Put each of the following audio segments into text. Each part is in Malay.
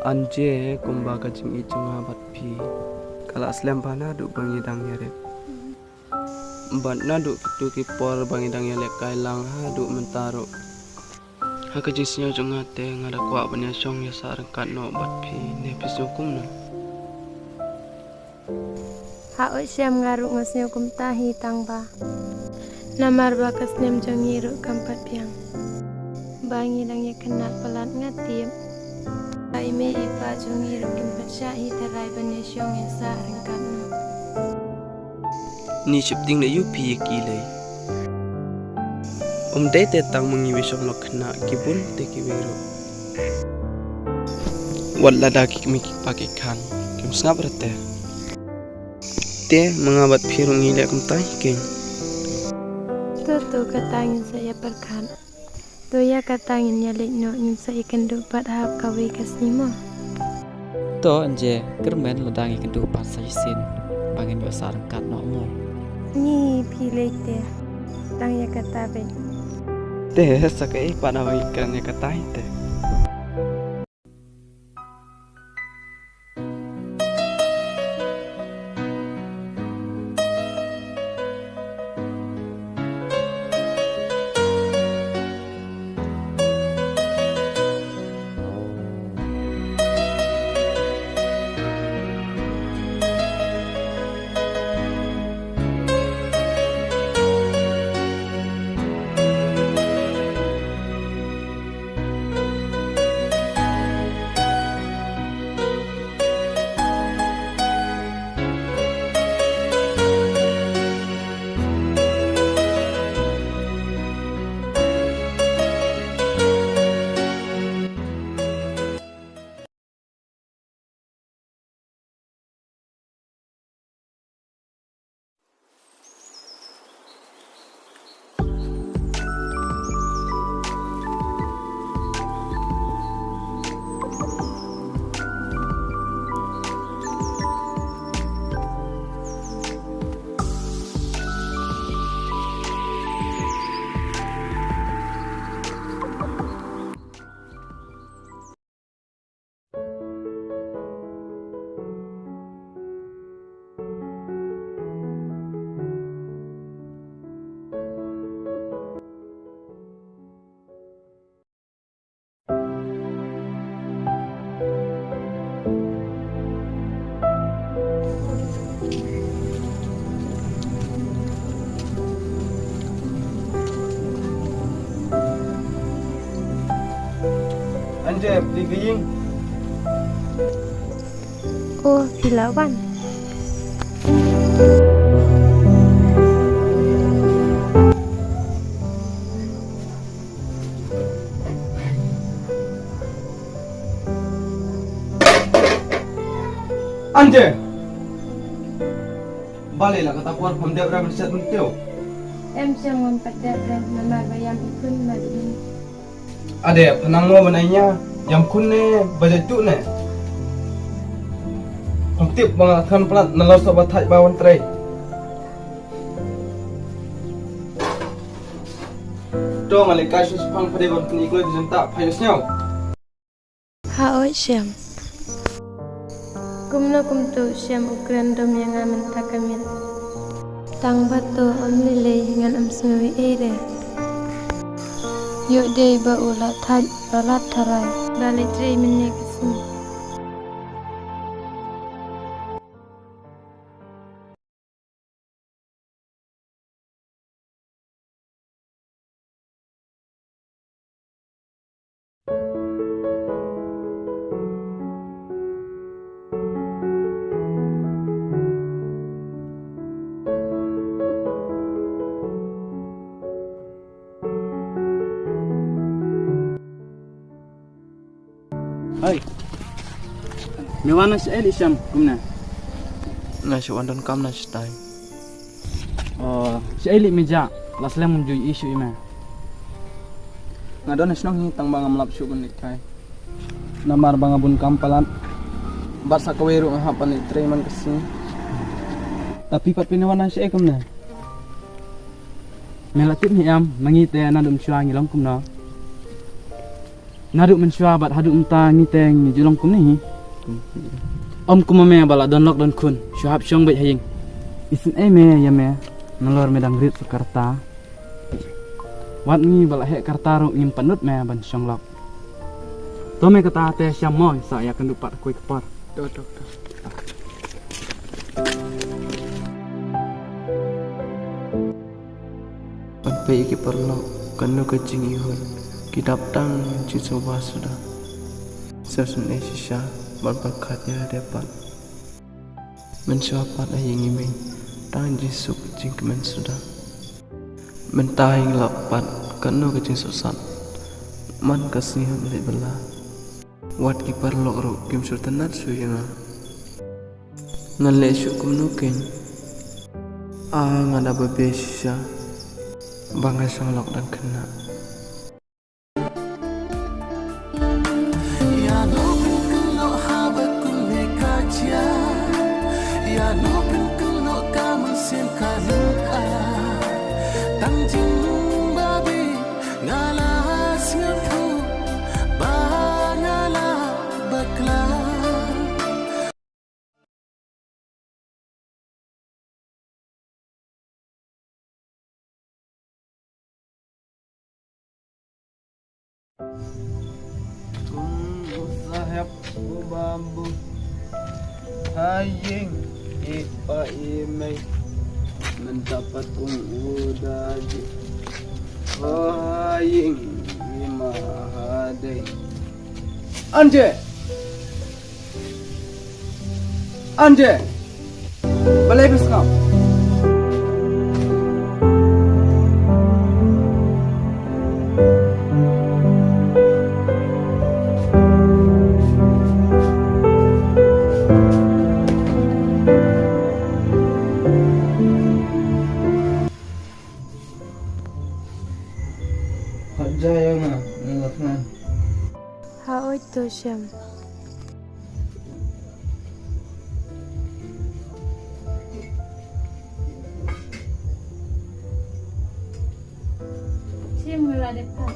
Anje kumba kajing icung abat pi. Kala aslam pana duk bangidang ya rep. Bat na duk kitu kipor bangidang ya lek kailang ha duk mentaro. Ha kajing sinyo jung ate ngada kwa banya song ya sa rengkat no bat pi ne pisu kum na. Ha oi siam ngaruk ngasnya kum tahi tang ba. Namar bakas nem jong ngiru kampat piang. Bangidang ya kenat pelat ngatip. Ime ipa jong ngiru kimpat syahi terai banya song ya sa rengkat no. Ni shifting na yu pi kilay. Day te tang mengiwi song lo kena kibun te kiwiro. Wala daki mikik pakai kan. Kim sngap rete. Te mengabat pirung ngilek kum tai king. Tutu katangin saya perkan. Toya katangin nyalik no nyum saya kenduk pat hap kawe kasnimo. To anje kermen ledangi kendu pat sajisin bangin yo sarengkat no mo. Ni pilih te. Tang ya kata be. Te sakai pada ikan ya katai te. Anje beli geying. Oh, Pilawan. Anje. Balik lah kata puan pemdep ram set menteu. Em siam ngompat brand namar bayam ikun madin. Ade penang mo banainya yang kun ne bajet tu ne. Pemtip mengakan pelat nalar sobat thai bawan tray. Dong alik kasus pang pada ban kini ikut jenta payusnya. Ha oi siam. Kumno kumtu siam ukran dom yang aman takamil. Tang batu om lile ngan am sngwi ere. Yuk dei ba ulat thaj balat tharai balik trei minne kismi. Hai. Mewana si Eli Syam kumna. Na syuan dan kam na stai. Oh, si Eli meja laslam menjuy isu ima. Ngadon snong ni tang banga melap syugun nikai. Namar banga bun kampalan. Barsa kaweru ngahapan ni treman kesini. Tapi pat pinawana si kumna. Melatip ni am mangite na dum syuang ilong kumna. Naduk mensyuabat haduk entah ngiteng ni julong kum ni. Om kumame bala donlok don kun. Syuhab syong baik haying. Isin me ya me. Nalor medang rit Jakarta. Wat ni bala hek kartaro ngim panut me ban syong lok. To me kata te syam moy sa ya kendupat kuy kepar. Tuh. Sampai iki perlu kanu kecing ihun. Kita tang coba sudah. Sesun Asia berberkatnya dapat. Mensyuapat ayang iming. Tang jisuk jing kemen sudah. Mentahing lapat kanu kecing susat. Man kasihan di belah. Wat ki perlu ro kim sultanat suyanga. Ngalle syukum nukin. Ngada bebesya. Bangga songlok dan kena. Sahab bambu haying ipa imay mendapat udaji haying imahade Anje balai biskam Jaya na ngelaknan. Haoy to syam. Syam mula depan.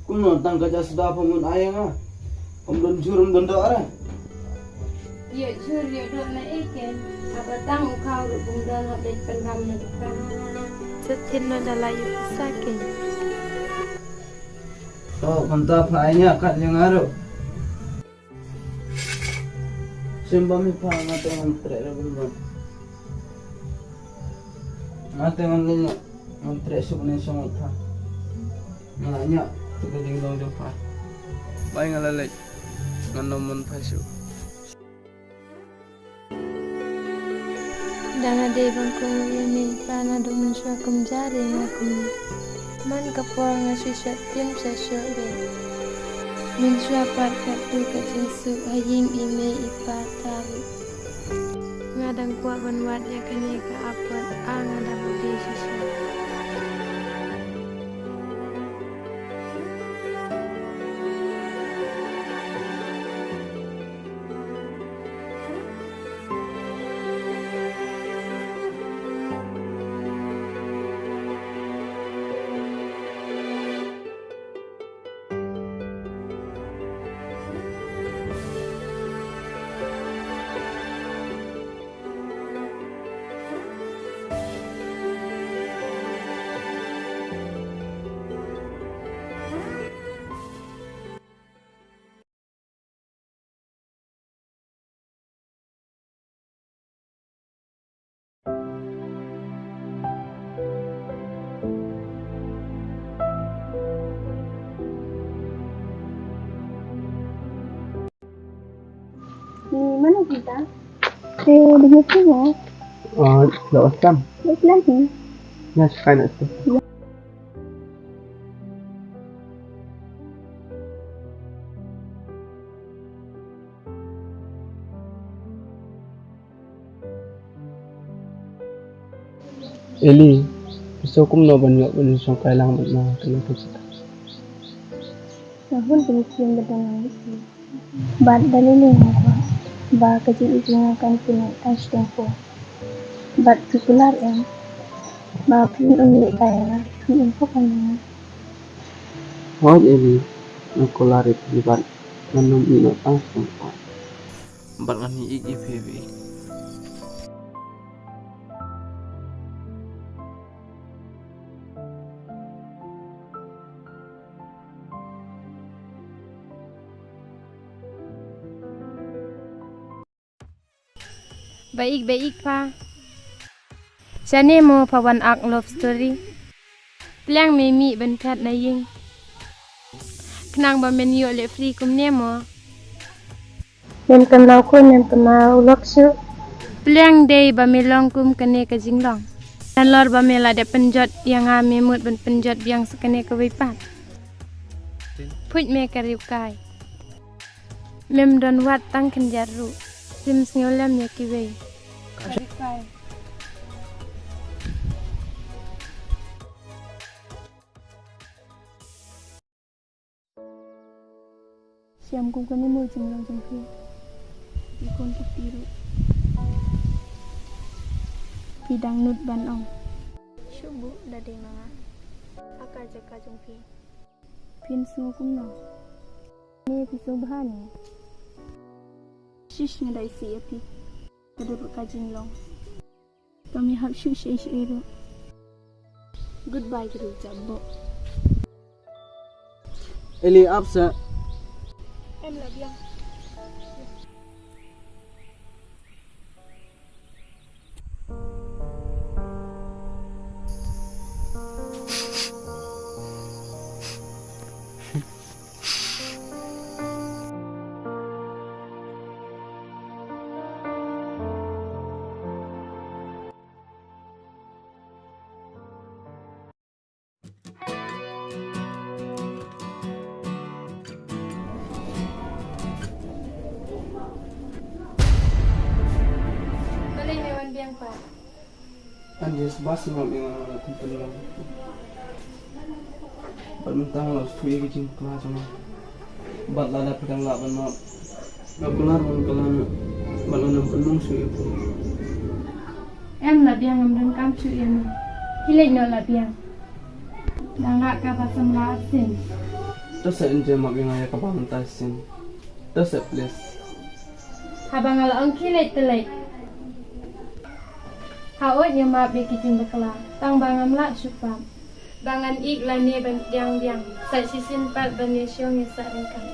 Kuno tang kaja sudah pengun ayang Om jurum don doa. Yo jur yo dok na iken. Apa tang kau rubung dan habis pendam na depan. Setin no dalayu sakin. Oh, mantap ayahnya kat yang aru. Sembami pa ngate mantre rabun. Ngate manginya mantre subne somot pa. Nanya tukading dong depan. Baik ngalalek nganomun pasu. Dana devang kong ini pana dong mensyakum jari ngakum. Man kapor ngasusat tim sesok de. Mensyapat katu kacengsu haying ime ipataru. Ngadang kuat banwat ya kene ka apat ngadang budi sesok. Di mana kita? Di Jepang. Oh, lawaskan. Baik lagi. Ya, sekali itu. Eli, gusto kong nabanyo kung siyang kailangan na kailangan kita. pun demikian berdengan isi. Bat dalilin ko ba kajil itu akan punya touch tempo. Bat popular yang ba pun unik kaya info kan. Wow ini nakularit di bat nanum ino asam po. Bat ngani igi baby. Baik-baik pa. Sane mo pawan ak love story. Plang memi ban phat na ying. Knang ba men yo le free kum ne mo. Nem kenal ko nem kenal loksu. Plang day ba me long kum kane ka jinglong. Dan lor ba me la de penjot yang a me mut ban penjot yang sekane ka wipat. Put me ka riu kai. Mem don wat tang ken jaru. Sim sngolam ya kiwe. Kai. Siam kum kani mo jinglong jangki. Ikon kutiru. Pidang nut ban ong. Shubu dade mga. Aka jaka jangki. Pin sungu kum no. Ni pisau bahani. Shish nga dai si api. Kadurut ka jinglong. Kami hak shu shish iru. Goodbye kiru jabbo. Eli apsa. Em là Biang. Balay hewan biang pa. Anjes basi mam yang kumpul lang. Bat mentang lo suy ke jing kelas sama. Bat lada pedang laban ma. Gapular man kalan balonam penung suy itu. Em là biang ngam dan kam chu em. Hilai no la biang. Dang rak ka pasam la sin. Terus saya enje mam yang ayah kabang tasin. Terus saya please. Habang ala ang hilai telai. Haot yang ma be kijing bakla. Tang bangam la chupam. Bangan ik la ne ban biang biang. Sa sisin pat ban ne syong ni sa engkang.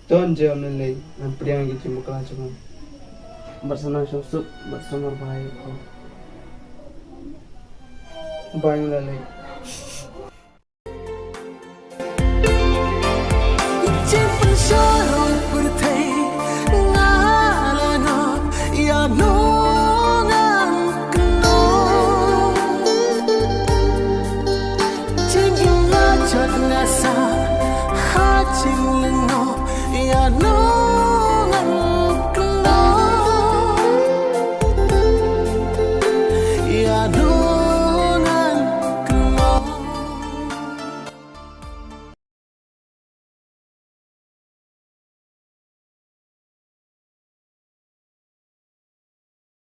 Tuan je amnelai an priang gitu muklah cuma. Bersama sup bersama baik ko. Bayang lalai. Ngasa ha ching